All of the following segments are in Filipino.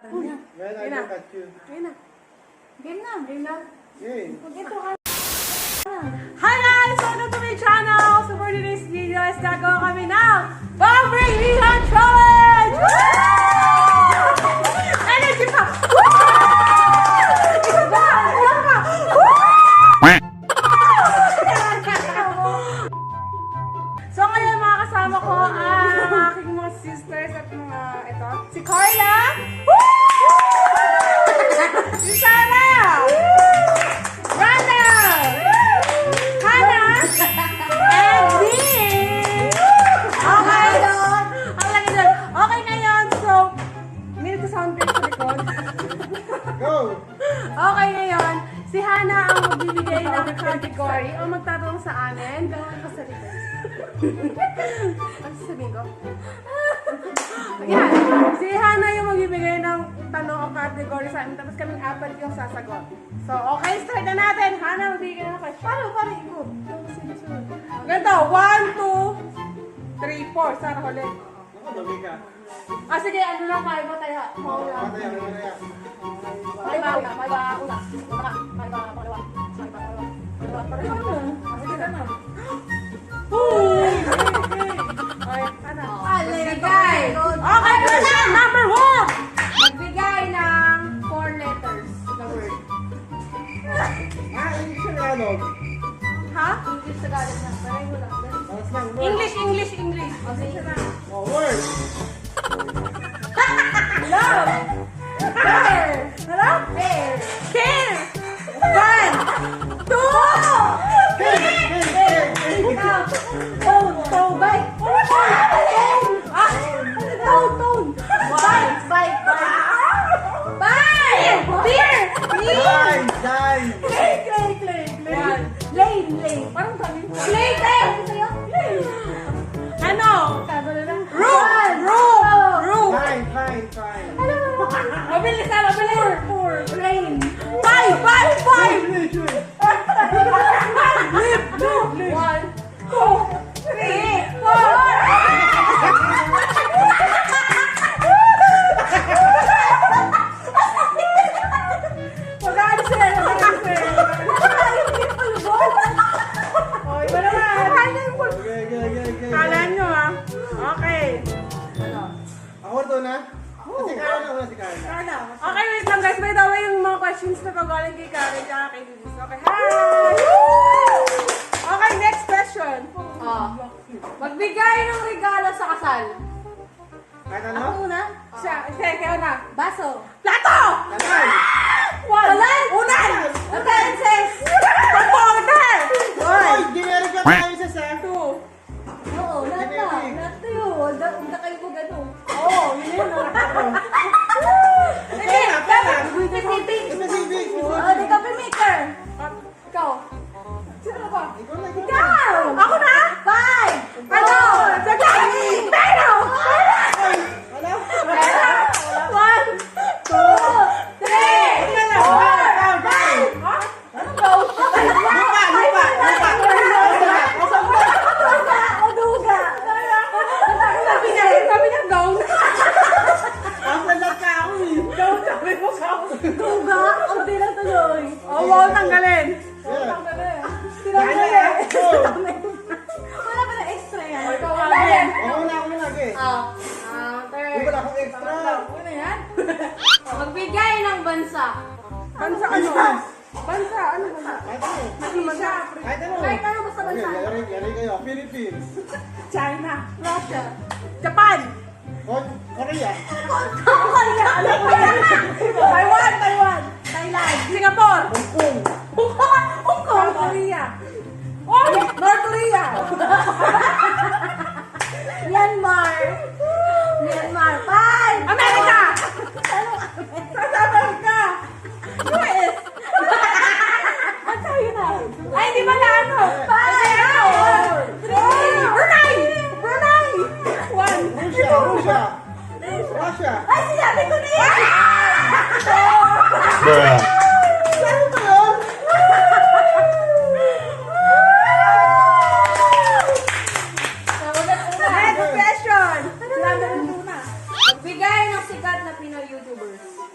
When I Game na. look at you. Game na. Game na. Game na. Yay. Mag-ito ka. Hi guys! Welcome to my channel! So for today's video is gagawa kami ng Bombay Rihan Challenge! Energy pa! Isa pa! Isa pa! So ngayon mga kasama ko ang aking mga sisters at mga ito. Si Carla! Si Sarah! Rana! Hannah! And me! Okay. Ang lagi doon. Okay ngayon. So, minute to sound break sa likod. Go! Okay ngayon. Si Hannah ang magbibigay ng category o magtatanong sa amin. Gawin ko sa likod. Ano sasabihin ko? Yan. Si Hannah yung magbibigay ng tanong o category sa amin. Tapos kaming apat yung sasagot. So, okay. Start na natin. Hannah, magbibigay na question. Paano ikot? Ganito. 1, 2, 3, 4. Sarah ulit. Ako, dami ka. Ah, sige. Ano lang kayo? Mataya. Maula. Mataya, mataya. Maiba, una. Una. Maiba, pangalawa. Sige na na. Okay, ano? Magbigay. Okay, question number 1. Magbigay ng 4 letters na word. English sa Tagalog. Ha? English sa galit na. Pareho lang. Tapos lang, word. English. Okay na. Oh, word. Love. Care. Hello? Care. Care. 1, 2, 3. Tone. Bike. Tone. Bike. Beer. Die, die. Clay. Lane. Parang sabi mo. Lane. Ano? Room. Fine. Mabilis. Four. Lane. Five. Finish. Live. 1, 2, 3, 4. Magkano sila? O, iba naman. Okay. Kala nyo ah. Okay. Ako to na? Si Carla. Okay, wait lang guys. By the way, yung mga questions na to galing kay Karen at kay Lilis. Okay, hi! Okay, next question. Magbigay ng regalo sa kasal. Kahit Ako ano? una. Ikaw na. Baso. Plato! Kalay! Unan! Utensils. Comporter! Oy, generic ka tayo sa sa. 2. Oo, lahat na. Lahat tayo. Huwag kayo po gano'n. Oo, yun yun. Specific. Specific. Oo, di ka maker. Ikaw. Sino ba? Ikaw. Ako na? 5. Ano? Pero! Ano? 1, 2, 3, 4, 5. Duga. Sabi niya, gown. Papalag ka ako eh. Gown, sabi mo, gown. Duga. Ang bilang tuloy. Oh, wow, tanggalin. Yeah. Tinanggalin. Wala pa na extra yan. Ikaw, Alvin. Ako na lagi. Di ba akong extra? Ano yan? Magbigay ng bansa. Bansa ano? Bansa, ano bansa? Kahit ano? Malaysia. Kahit ano? Kahit ano basta Okay, bansa. yari kayo. Philippines. China. Russia. Japan. Korea. Korea. Ano po yan? Taiwan. Thailand. Singapore. Hong Kong. Hong Kong. South Korea. Oh, North Korea. Myanmar. 5. America. South America. US. Bansa yun na. Ay, di ba na ano? 5. Brunei. 1. Russia. Ay, sinabi ko na yan! Bruh. Saan ba yun? Next question. Magbigay ng sikat na Pinoy YouTubers.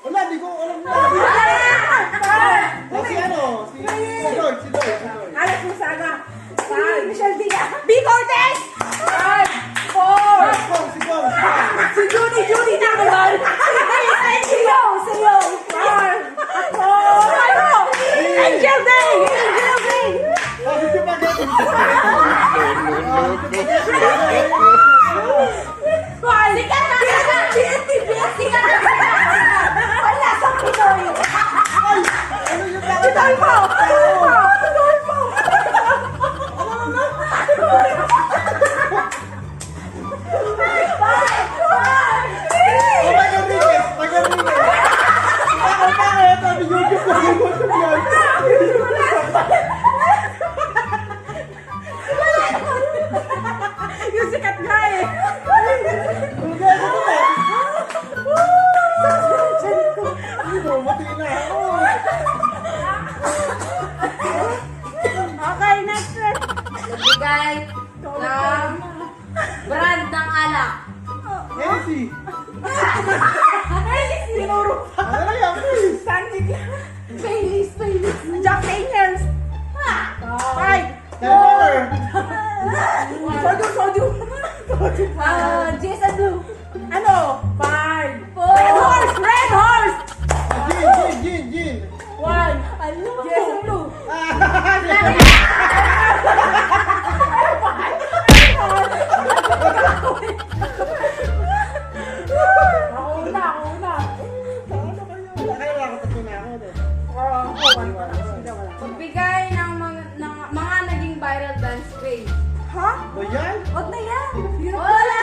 Magbigay ng brand ng alak. Elsie. Tinuro pa. Ano na yan, please? Sandig lang. Baileys. Jack Daniels. 5. Teleporter. Soju. Jason Blue. Ano? 5. 4. Red horse. Gin. 1. Ano? Jason Blue. Ako una. Kaya lang ako na ako. Magbigay ng mga naging viral dance page. Ha? Ba yan? Wag na yan. Wala.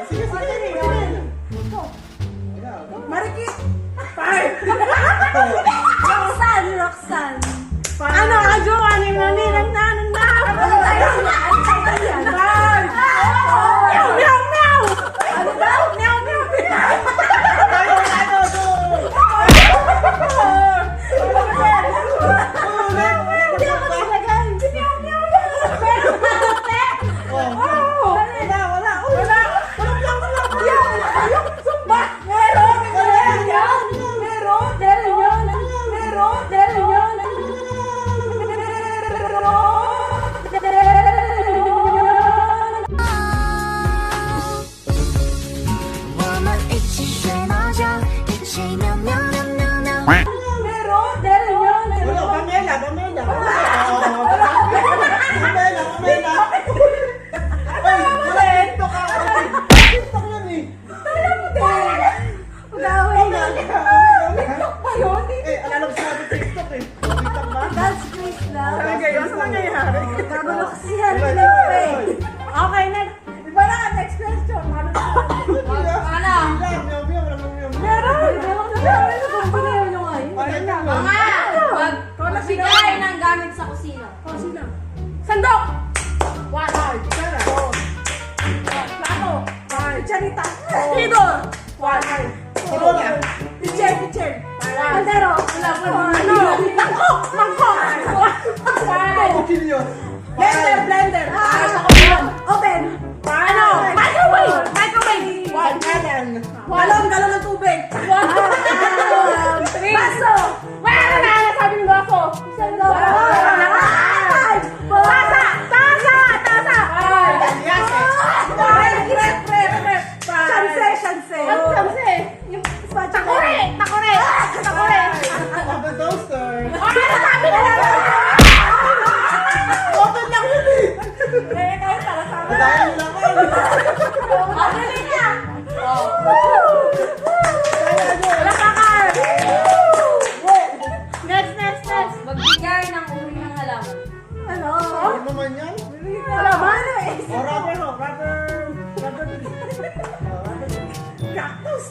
Sige. Marikit. 5. Roxanne. Ano? Adjo? Ano yung naninang na? Ano tayo? Ano tayo yan? 5. Meow. Ano daw? Meow. Hindi ako nilagay. That's Chris lang. Kagulo kasi yan. Okay, next. Iba na, next question. Ano? Magbigay ng gamit sa kusina. Sandok! 1. Plato. 5. Charita. Tidor. 1. Corona. Pitcher. Caldero. Ano? Mangkok. 5. Cuchillo. Blender. Open. Ano? Microwave. 1. Galon ng tubig. 1. Baso. Wala na. Sabi ng baso. Sandok. Tasa. 5. Rep. Chance. Ano chance? Yung spatula. Takore. Oven toaster. Ano sabi na lang? Open lang yun eh. Kayo tala sa akin. Dahil naman. Magaling na. Wala ka ka. Next. Magbigay ng uri ng halaman. Ano? Ano naman yan? Wala ba? O, rubber. Cactus.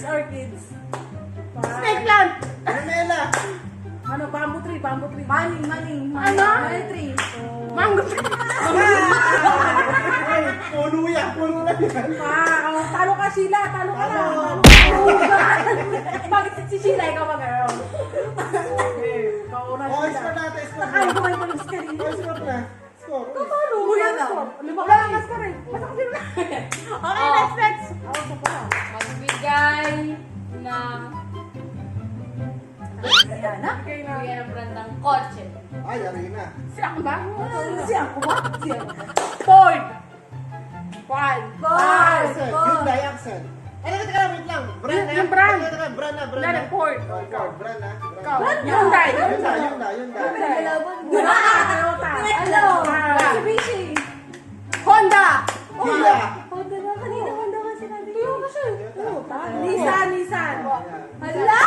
Orchids. Snake plant. Lumela. Ano? Bamboo tree. Maling. Ano? Money tree. Mango tree. Ay, puno yan. Puno na yan. Talo ka, Sheila. Talo ka na. Bakit si Sheila? Ikaw ba gano'n? Ikaw una, O, Sheila. score natin. Nakain ko yung palis ka rin. O, score na. Score. Talo, kuya na. Wala kang mas ka rin. Basta kasi na. Okay, next. Magbigay ng Yana? magbigay ng brand ng kotse. Ay, Arena. Siya ba? Siya ko ba? Ford. 1. Accent. Hyundai accent. Ay, teka, wait lang. Brand na. Yung brand. Teka, brand na. Ford. Oh, Ford, brand na. Hyundai. Hyundai. Pinagalaban mo. Toyota. Ano? Mitsubishi. Honda. Kia. Honda na kanina. Honda kasi natin. Nissan. Hala!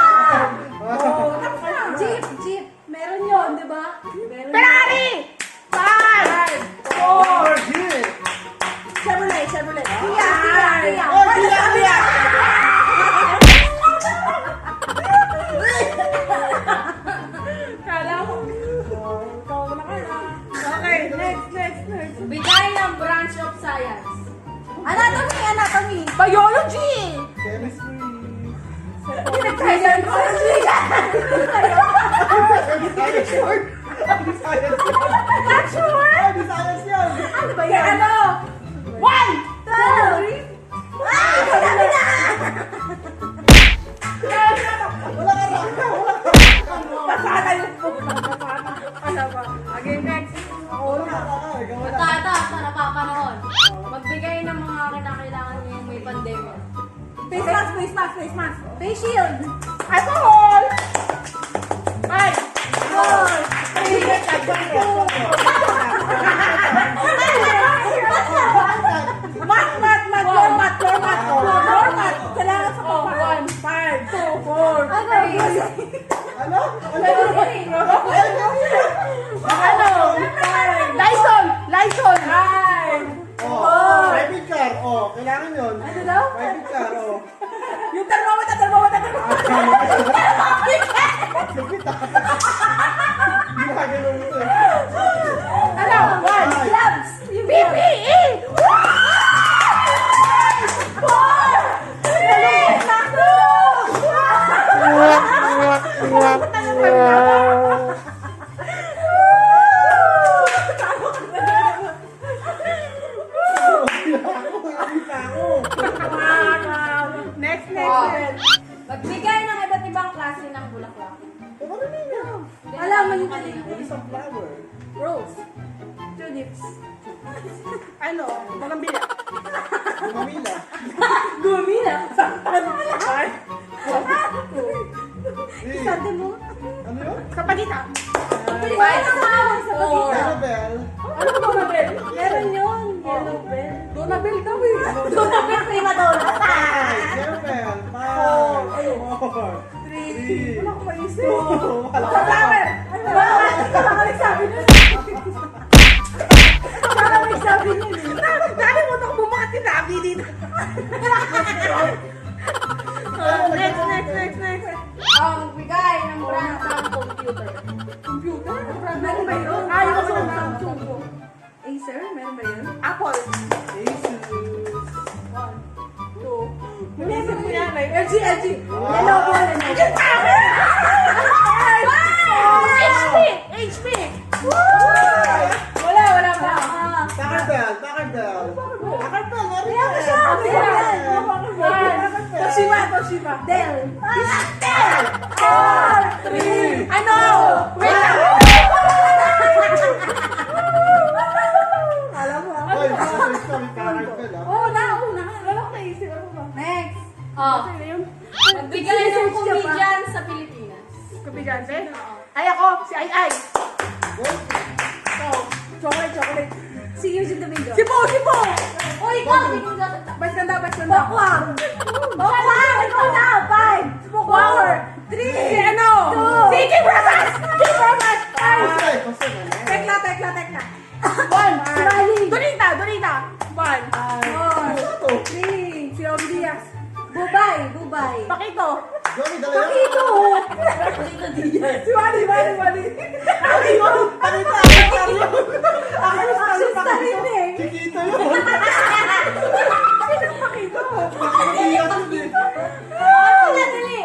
Oh, tapos na. Jeep. Meron yun, di ba? Meron Ferrari. 5. 4. Jeep. Chevrolet. Kia. Oh, Kia. Kala ko. Ikaw na kaya. Okay, next. Bigay ng branch of science. Anatomy. Biology. Chemistry. Pinagkailan ko. Science. Not sure. Di science yun. Ano ba yan? Ano? 1, 2, 3. Sabi na! Wala ka lang. Pasana yung pasana. Ano ba? Again, next. Wala ka lang. Ikaw wala. Ata, napapanahon. Magbigay ng mga kinakailangan niyo yung may pandemya. Face mask, face mask, face mask. Face shield. Alcohol! 5, 4, 3, mat. Kailangan sa papa. 1, 5, 2, 4, Ano? 3. Ano? Lysol! Lysol! 5. Oh, private car. Oh, kailangan yun. Ano daw? Private car. Oh. Yung thermometer. Lupit ah. Ginagano mo ito. Ano? 1. Gloves. PPE! 4! Next. Magbigay ng iba't ibang klase ng bulaklak. Alam mo yung Isang flower. Rose. Tulips. Ano? Magambila. Mamila. Gumila. sabi mo. Ano yun? Kapagita. Bigay ng tawag sa pagkita. Annabelle. Ano ba Donabel? Meron yun. Yellow bell. Donabel daw eh. Donabel prima donna. Annabelle. 5, 4, 3, Wala ko maisip. 2, wala. Flower. Ano ba? Baka nagsabi niya. Baka nagsabi niya. Dali mo nang bumakati na abi dito. Next. Magbigay ng brand ng computer. Computer? Meron ba yun? Ayaw ko ng Samsung. Acer, meron ba yun? Apple. Jesus. 1, 2. Naisip ko yan eh. LG. Yellow ball and Yung tama! HP! Wala pa. Packardell. Meron yan. Toshiba. Dell. Dell! 4, 3, ano? Wait lang! Alam mo Ay, sorry. Packardell ah. una. Wala ko naisip. Ano ba? Next. Ano yun? Magbigay ng comedian sa Pilipinas. Kabigante? Ay ako, si Ay. Chocolate. Si Eugene Domingo. Si Po! O, ikaw, hindi ko sasagot. Bas ganda. Bokwang. Ikaw na. 5. Flower. 3. Si ano? 2. Si Kim Brothers! 5. Ay, basta na. Tekla. Si Mali. Donita. 1. 4. 3. Si Obi Diaz. Bubay. Pakito. Johnny, dala yan. Pakito. Si Wally. Sista rin eh. Chiquito yun. Sinang Pakito? Nakakaiyak yun eh. Dali.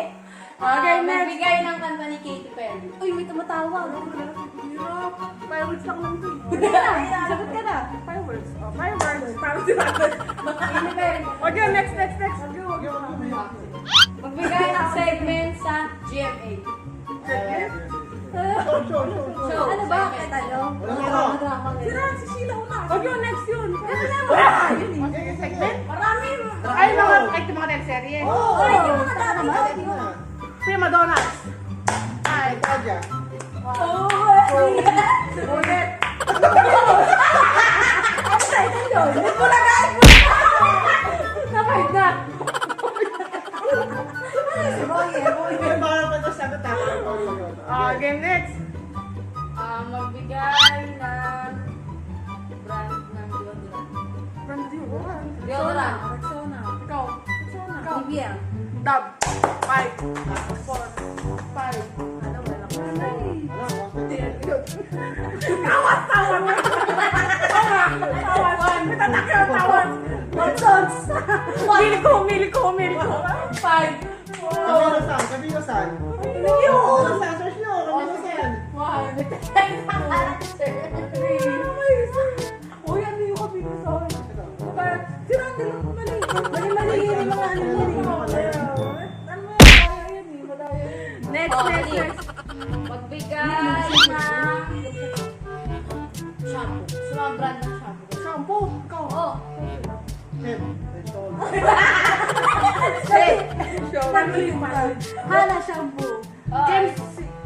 Okay, next. Magbigay ng kanta ni Katy Perry. Uy, may tumatawag. Fireworks lang lang to. Sagot ka na. Fireworks. Parang si Batman. Katy Perry. Okay, next. Magbigay ng segment sa GMA. Show. Ano ba? Ano? Wala. Si Sheila una. Okay, next yun. Segment? Marami. Ay, mga teleserye. Oo. Ay, yung mga dati ba? Prima Donnas. Ay. Padya. Ulit. Excited yun. Napahid na. Ay, baka naman ito sagot ako. Game next. Magbigay ng brand ng deodorant. Deodorant. Rexona. Ikaw. Nivea. Dab. 5. 4. 5. Ano, wala ko. Tawas. Tawas. Watsons. Mili ko. 5. Kabilasan. Yun. Kabilasan. Search nyo. Kabilasan. 1. Magbigay ng answer. 3. Next, Oh, next, dali. next. Magbigay ng shampoo. Gusto mo ang brand ng shampoo? Shampoo. Ikaw. Oh. Head. Mentol. Family man. Hana shampoo. James,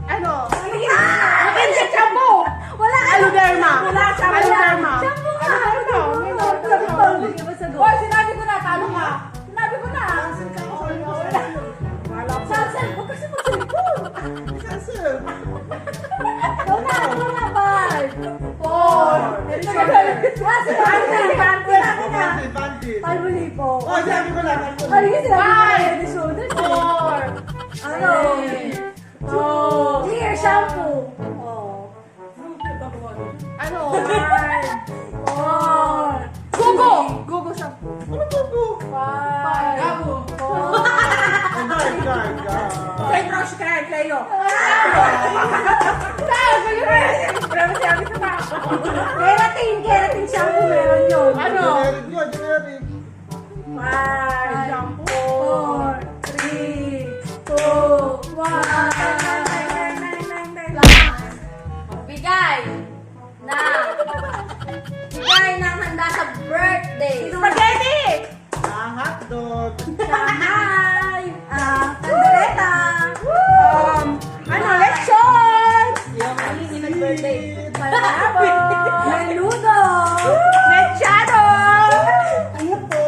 ano? Maganda shampoo. Wala ka. Aloderma. Wala shampoo. Aloderma. Shampoo ka. Aloderma. Bigyan mo sa go. Hoy, sinabi ko na, talo ka. Sinabi ko na. Sansel, huwag kasi magsalipon. Cancel. Ikaw na, five. Four. Kasi panty. Panty. Palmulipo. Oh, sabi ko na. Ano yung sinabi ko? Five. Head and shoulders. Four. Ano? Two. Clear shampoo. Oh. Ano? Four. Gogo. Gogo shampoo. Ano ba po? Five. Gogo. Guard. Say brush ka, Cleo. Grabe sinabi sa tao. Keratin shampoo meron yun. Ano? Generic yun, generic. Five. Shampoo. Four. Three. Two. One. Magbigay ng handa sa birthday. Spaghetti. Ang hotdog. Hi! Kandileta! Ano? Lechon. Birthday. Palabok! Menudo! Mechado. Ano po?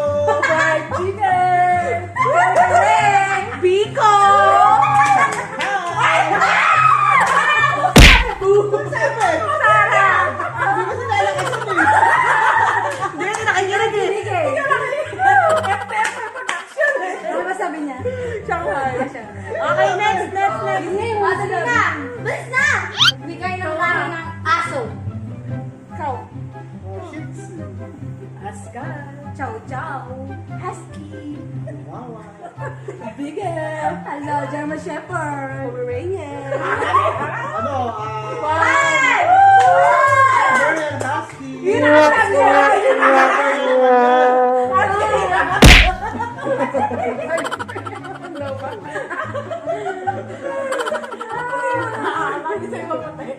Fried chicken. Kandileng! Biko. Sarap. Hindi ko sinala kasi mo. Hindi, hindi nakikinig eh. Sige! FTF production eh. Ano ba sabi niya? Shanghai. Okay, next. Sige na! Bilis na! Magbigay ng lahi ng aso. Ikaw. Oh, shit. Aska! Chow chow! Husky! Wawa. Bigel! Hello, German Shepherd! Pomeranian! Ano? Five! Berlin Husky. Yun ang sabi niya. Lagi sa'yo mapatay.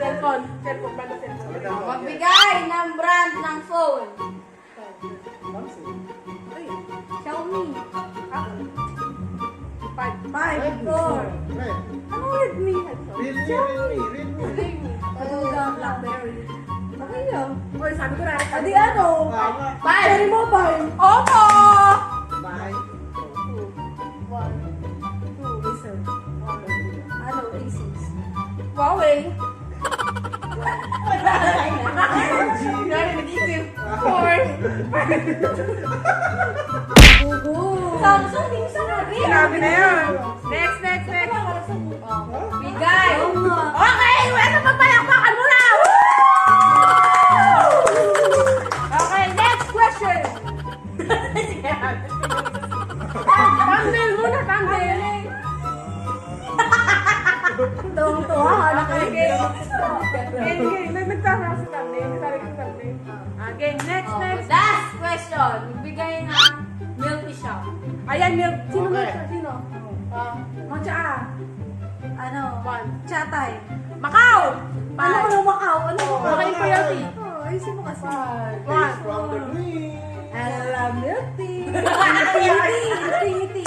Cellphone. Cellphone. Bala cellphone. Magbigay ng brand ng phone. Xiaomi! Five. Five! Four! Red. Ano Redmi? Realme. Kaluga, Blackberry. Okay yun. Oy, sabi ko na. Adi ano? Five. Cherry Mobile! Opo! Bye. One, two, Acer. Ano, Asus. Huawei. Gano'n, nag-isip. Four. Gugu! Samsung, di mo sabi. Sinabi na yun. Next. Bigay. Okay, wala na magpalakpakan mo na! Okay, next question. Thumbnail muna, thumbnail. Tuwang-tuwa ka na kayo. Okay, nagtara sa thumbnail. Okay, next. Last question. Magbigay ng milk shop. Ayan, milk. Sino Okay. milk? Sino? Matcha. Ano? One. Chatay. Macau. Ano ko ng Macau? Ano ko? Okay po yun, T. Oh, ayusin mo kasi. One. From the green. I love milk tea. Infinity.